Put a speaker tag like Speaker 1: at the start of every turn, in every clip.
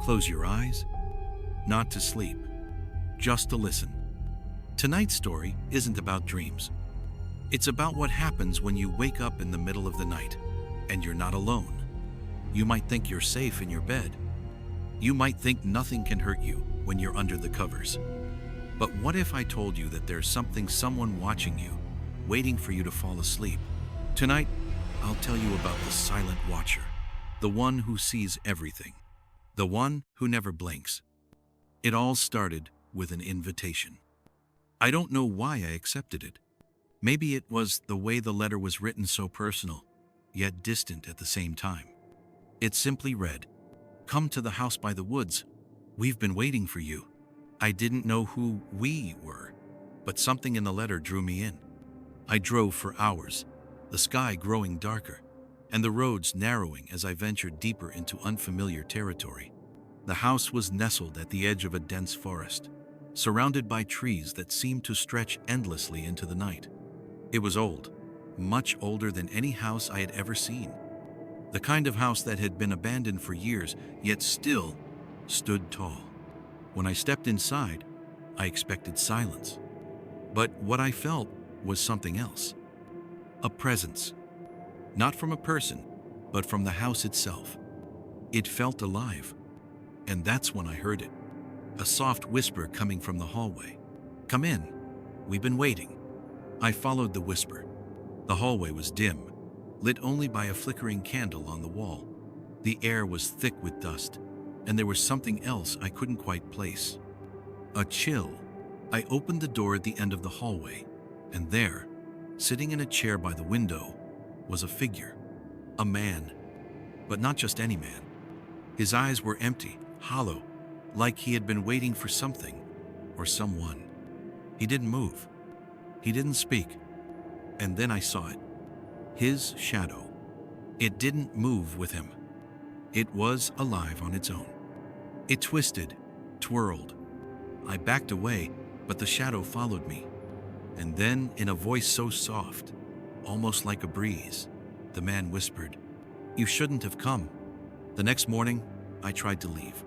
Speaker 1: Close your eyes, not to sleep, just to listen. Tonight's story isn't about dreams. It's about what happens when you wake up in the middle of the night and you're not alone. You might think you're safe in your bed. You might think nothing can hurt you when you're under the covers. But what if I told you that there's someone watching you, waiting for you to fall asleep? Tonight, I'll tell you about the silent watcher, the one who sees everything, the one who never blinks. It all started with an invitation. I don't know why I accepted it. Maybe it was the way the letter was written, so personal, yet distant at the same time. It simply read, "Come to the house by the woods. We've been waiting for you." I didn't know who we were, but something in the letter drew me in. I drove for hours, the sky growing darker, and the roads narrowing as I ventured deeper into unfamiliar territory. The house was nestled at the edge of a dense forest, surrounded by trees that seemed to stretch endlessly into the night. It was old, much older than any house I had ever seen. The kind of house that had been abandoned for years, yet still stood tall. When I stepped inside, I expected silence. But what I felt was something else. A presence. Not from a person, but from the house itself. It felt alive. And that's when I heard it. A soft whisper coming from the hallway. "Come in. We've been waiting." I followed the whisper. The hallway was dim, lit only by a flickering candle on the wall. The air was thick with dust, and there was something else I couldn't quite place. A chill. I opened the door at the end of the hallway, and there, sitting in a chair by the window, was a figure. A man. But not just any man. His eyes were empty, hollow, like he had been waiting for something or someone. He didn't move. He didn't speak. And then I saw it. His shadow. It didn't move with him. It was alive on its own. It twisted, twirled. I backed away, but the shadow followed me. And then, in a voice so soft, almost like a breeze, the man whispered, "You shouldn't have come." The next morning, I tried to leave.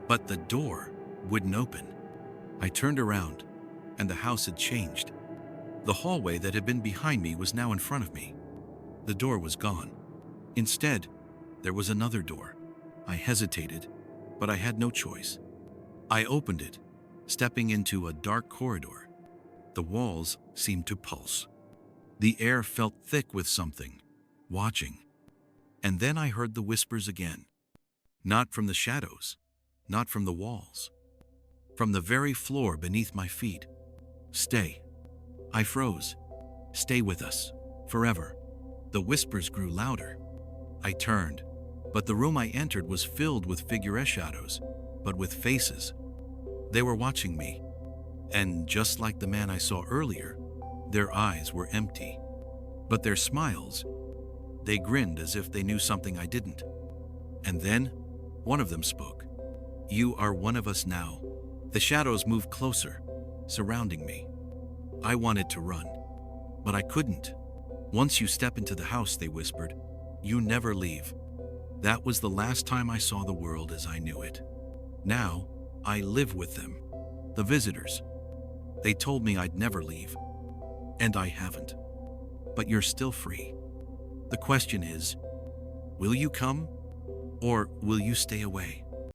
Speaker 1: But the door wouldn't open. I turned around, and the house had changed. The hallway that had been behind me was now in front of me. The door was gone. Instead, there was another door. I hesitated, but I had no choice. I opened it, stepping into a dark corridor. The walls seemed to pulse. The air felt thick with something, watching. And then I heard the whispers again. Not from the shadows, not from the walls. From the very floor beneath my feet. "Stay." I froze. "Stay with us, forever." The whispers grew louder. I turned, but the room I entered was filled with figurette shadows, but with faces. They were watching me, and just like the man I saw earlier, their eyes were empty. But their smiles, they grinned as if they knew something I didn't. And then, one of them spoke. "You are one of us now." The shadows moved closer, surrounding me. I wanted to run, but I couldn't. "Once you step into the house," they whispered, "you never leave." That was the last time I saw the world as I knew it. Now, I live with them, the visitors. They told me I'd never leave, and I haven't. But you're still free. The question is, will you come, or will you stay away?